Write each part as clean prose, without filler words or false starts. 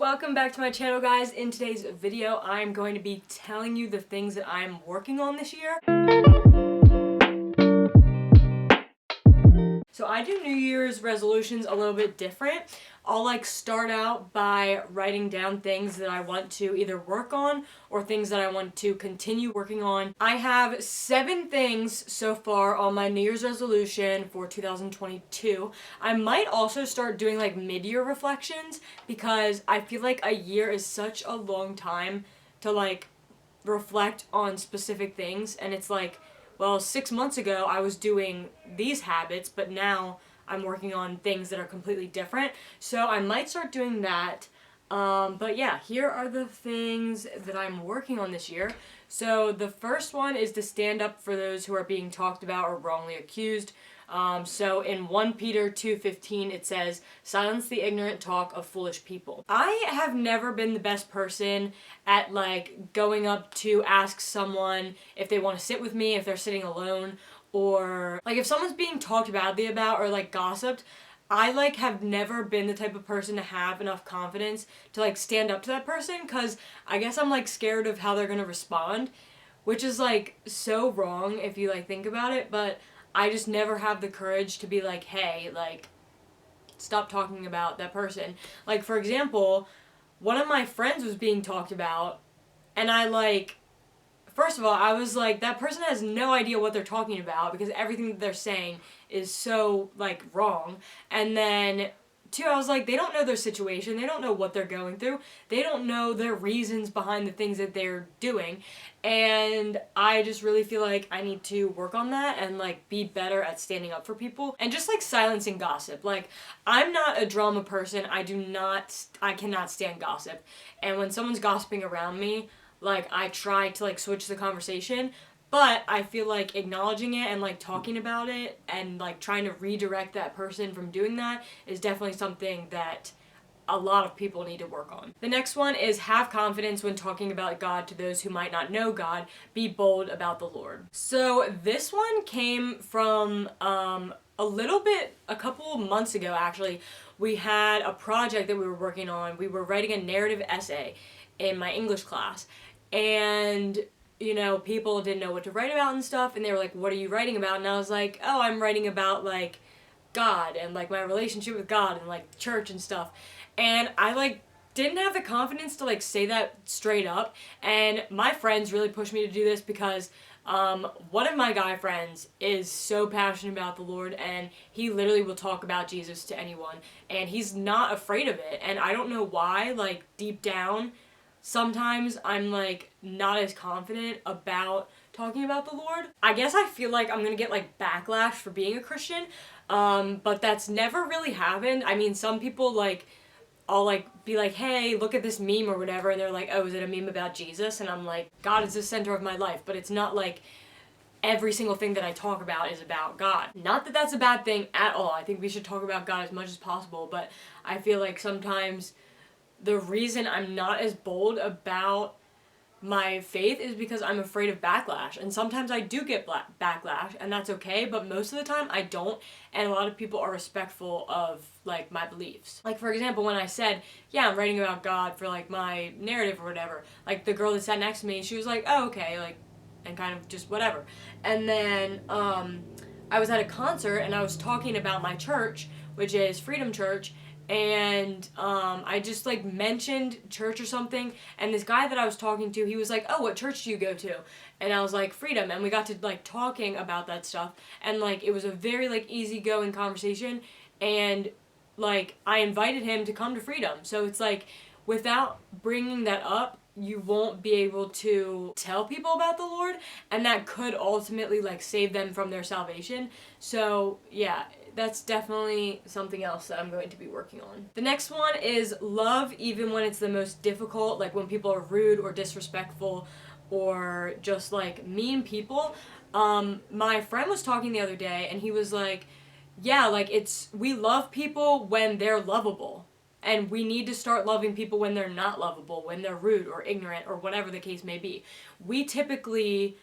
Welcome back to my channel, guys. In today's video, I'm going to be telling you the things that I'm working on this year. So I do New Year's resolutions a little bit different. I'll start out by writing down things that I want to either work on or things that I want to continue working on. I have 7 things so far on my New Year's resolution for 2022. I might also start doing mid-year reflections because I feel like a year is such a long time to reflect on specific things, and it's well, 6 months ago I was doing these habits, but now I'm working on things that are completely different. So I might start doing that. But yeah, here are the things that I'm working on this year. So the first one is to stand up for those who are being talked about or wrongly accused. So in 1 Peter 2:15 it says, "Silence the ignorant talk of foolish people." I have never been the best person at going up to ask someone if they want to sit with me if they're sitting alone, or if someone's being talked badly about or gossiped. I have never been the type of person to have enough confidence to stand up to that person, because I guess I'm scared of how they're gonna respond, which is so wrong if you think about it, but I just never have the courage to be hey, stop talking about that person. For example, one of my friends was being talked about, and first of all, I was that person has no idea what they're talking about because everything that they're saying is so, wrong. And then, two, I was they don't know their situation, they don't know what they're going through, they don't know their reasons behind the things that they're doing, and I just really feel I need to work on that and, be better at standing up for people, and just, silencing gossip. I'm not a drama person, I cannot stand gossip, and when someone's gossiping around me, I try to, switch the conversation, but I feel acknowledging it and, talking about it and, trying to redirect that person from doing that is definitely something that a lot of people need to work on. The next one is have confidence when talking about God to those who might not know God. Be bold about the Lord. So this one came from a couple months ago, actually. We had a project that we were working on. We were writing a narrative essay in my English class, and people didn't know what to write about and stuff, and they were like, "What are you writing about?" And I was like, "Oh, I'm writing about God and my relationship with God and church and stuff." And I didn't have the confidence to say that straight up, and my friends really pushed me to do this because one of my guy friends is so passionate about the Lord, and he literally will talk about Jesus to anyone, and he's not afraid of it. And I don't know why, deep down, sometimes I'm not as confident about talking about the Lord. I guess I feel I'm gonna get backlash for being a Christian, but that's never really happened. I mean, some people I'll be "Hey, look at this meme" or whatever, and they're "Oh, is it a meme about Jesus?" And I'm God is the center of my life, but it's not every single thing that I talk about is about God. Not that that's a bad thing at all. I think we should talk about God as much as possible, but I feel sometimes the reason I'm not as bold about my faith is because I'm afraid of backlash, and sometimes I do get backlash, and that's okay, but most of the time I don't, and a lot of people are respectful of my beliefs. For example, when I said, yeah, I'm writing about God for my narrative or whatever, the girl that sat next to me, she was "Oh, okay," and kind of just whatever. And then I was at a concert and I was talking about my church, which is Freedom Church, and I just mentioned church or something, and this guy that I was talking to, he was "Oh, what church do you go to?" And I was Freedom, and we got to talking about that stuff, and it was a very easygoing conversation, and I invited him to come to Freedom. So it's without bringing that up, you won't be able to tell people about the Lord, and that could ultimately save them from their salvation. So yeah, that's definitely something else that I'm going to be working on. The next one is love even when it's the most difficult, when people are rude or disrespectful or just mean people. My friend was talking the other day, and he was yeah, we love people when they're lovable. And we need to start loving people when they're not lovable, when they're rude or ignorant or whatever the case may be. We typically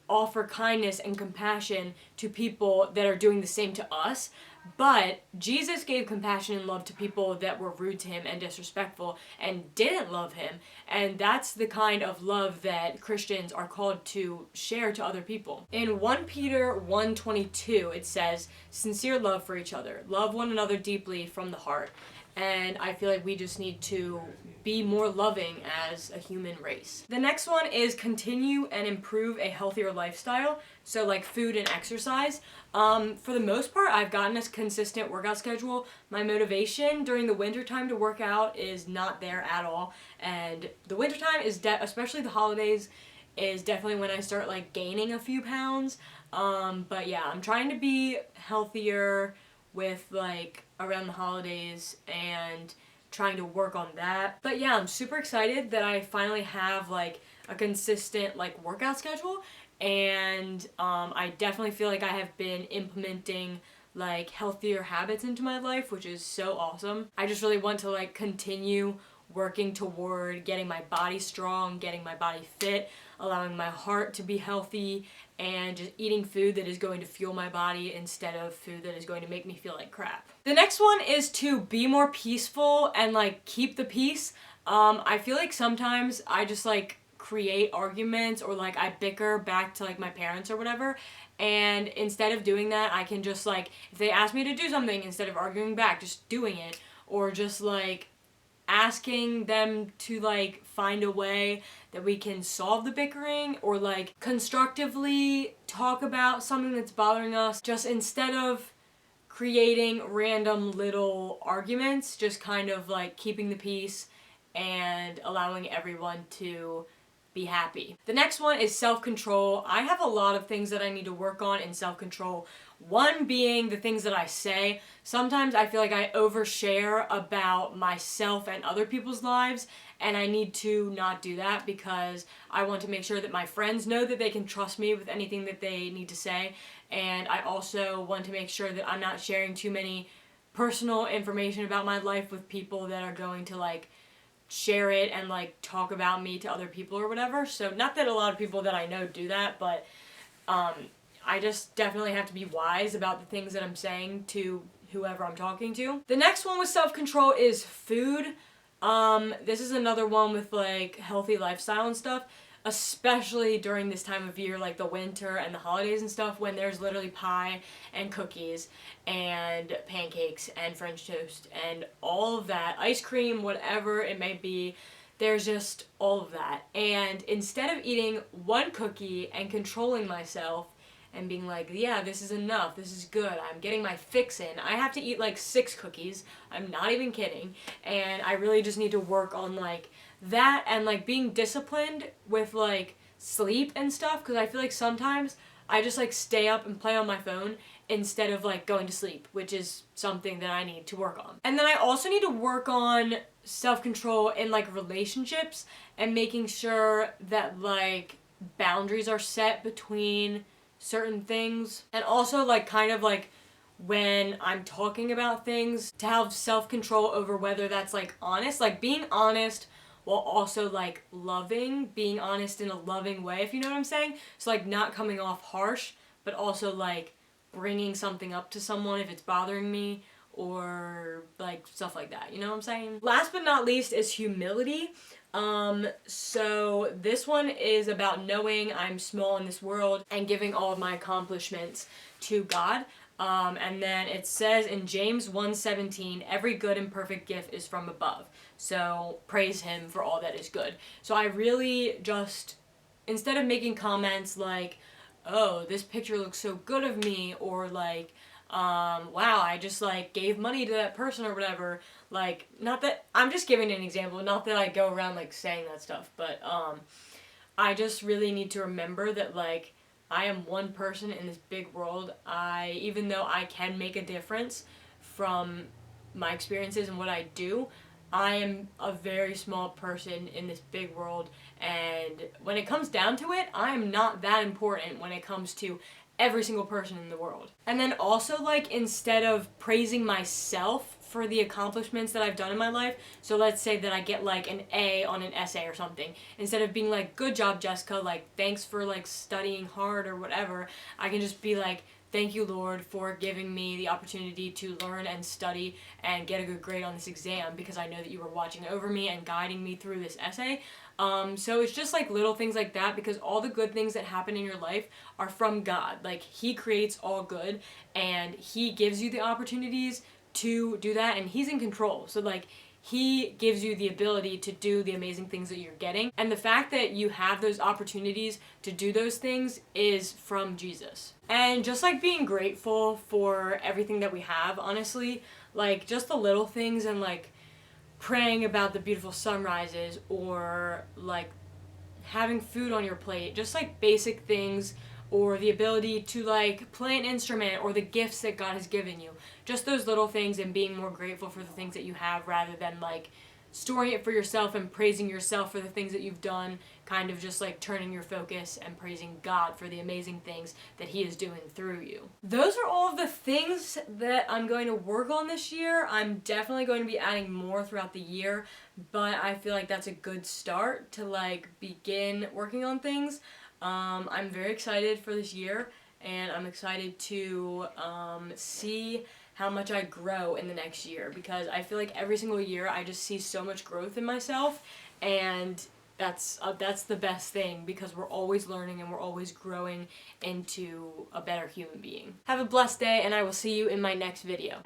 offer kindness and compassion to people that are doing the same to us, But Jesus gave compassion and love to people that were rude to him and disrespectful and didn't love him. And that's the kind of love that Christians are called to share to other people. In 1 Peter 1:22, it says, "Sincere love for each other. Love one another deeply from the heart." And I feel like we just need to be more loving as a human race. The next one is continue and improve a healthier lifestyle. So like food and exercise. For the most part, I've gotten a consistent workout schedule. My motivation during the winter time to work out is not there at all. And the winter time is, especially the holidays, is definitely when I start like gaining a few pounds. But yeah, I'm trying to be healthier with like around the holidays and trying to work on that. But yeah, I'm super excited that I finally have like a consistent like workout schedule, and I definitely feel like I have been implementing like healthier habits into my life, which is so awesome. I just really want to like continue working toward getting my body strong, getting my body fit, allowing my heart to be healthy, and just eating food that is going to fuel my body instead of food that is going to make me feel like crap. The next one is to be more peaceful and like keep the peace. I feel like sometimes I just like create arguments or like I bicker back to like my parents or whatever, and instead of doing that, I can just like, if they ask me to do something, instead of arguing back, just doing it, or just like asking them to like find a way that we can solve the bickering or like constructively talk about something that's bothering us, just instead of creating random little arguments, just kind of like keeping the peace and allowing everyone to be happy. The next one is self-control. I have a lot of things that I need to work on in self-control. One being the things that I say. Sometimes I feel like I overshare about myself and other people's lives, and I need to not do that because I want to make sure that my friends know that they can trust me with anything that they need to say, and I also want to make sure that I'm not sharing too many personal information about my life with people that are going to like share it and like talk about me to other people or whatever. So not that a lot of people that I know do that, but I just definitely have to be wise about the things that I'm saying to whoever I'm talking to. The next one with self-control is food. This is another one with like healthy lifestyle and stuff, especially during this time of year, like the winter and the holidays and stuff, when there's literally pie and cookies and pancakes and French toast and all of that, ice cream, whatever it may be. There's just all of that. And instead of eating one cookie and controlling myself and being like, yeah, this is enough, this is good, I'm getting my fix in, I have to eat like 6 cookies. I'm not even kidding. And I really just need to work on like that and like being disciplined with like sleep and stuff, because I feel like sometimes I just like stay up and play on my phone instead of like going to sleep, which is something that I need to work on. And then I also need to work on self-control in like relationships and making sure that like boundaries are set between certain things, and also like kind of like when I'm talking about things, to have self-control over whether that's like honest, like being honest while also like loving, being honest in a loving way, if you know what I'm saying. So like not coming off harsh, but also like bringing something up to someone if it's bothering me, or like stuff like that, you know what I'm saying? Last but not least is humility. So this one is about knowing I'm small in this world and giving all of my accomplishments to God. And then it says in James 1:17, every good and perfect gift is from above. So praise him for all that is good. So I really just, instead of making comments like, oh, this picture looks so good of me, or like, wow, I just like gave money to that person or whatever. Like, not that, I'm just giving an example, not that I go around like saying that stuff, but I just really need to remember that like I am one person in this big world. Even though I can make a difference from my experiences and what I do, I am a very small person in this big world, and when it comes down to it, I am not that important when it comes to every single person in the world. And then also like instead of praising myself for the accomplishments that I've done in my life, so let's say that I get like an A on an essay or something, instead of being like, good job Jessica, like thanks for like studying hard or whatever, I can just be like, thank you, Lord, for giving me the opportunity to learn and study and get a good grade on this exam, because I know that you were watching over me and guiding me through this essay. So it's just like little things like that, because all the good things that happen in your life are from God. Like, He creates all good, and He gives you the opportunities to do that, and He's in control. So like, He gives you the ability to do the amazing things that you're getting. And the fact that you have those opportunities to do those things is from Jesus. And just like being grateful for everything that we have, honestly, like just the little things, and like praying about the beautiful sunrises, or like having food on your plate, just like basic things, or the ability to like play an instrument, or the gifts that God has given you. Just those little things, and being more grateful for the things that you have, rather than like storing it for yourself and praising yourself for the things that you've done, kind of just like turning your focus and praising God for the amazing things that He is doing through you. Those are all of the things that I'm going to work on this year. I'm definitely going to be adding more throughout the year, but I feel like that's a good start to like begin working on things. I'm very excited for this year, and I'm excited to see how much I grow in the next year, because I feel like every single year I just see so much growth in myself, and that's the best thing, because we're always learning and we're always growing into a better human being. Have a blessed day, and I will see you in my next video.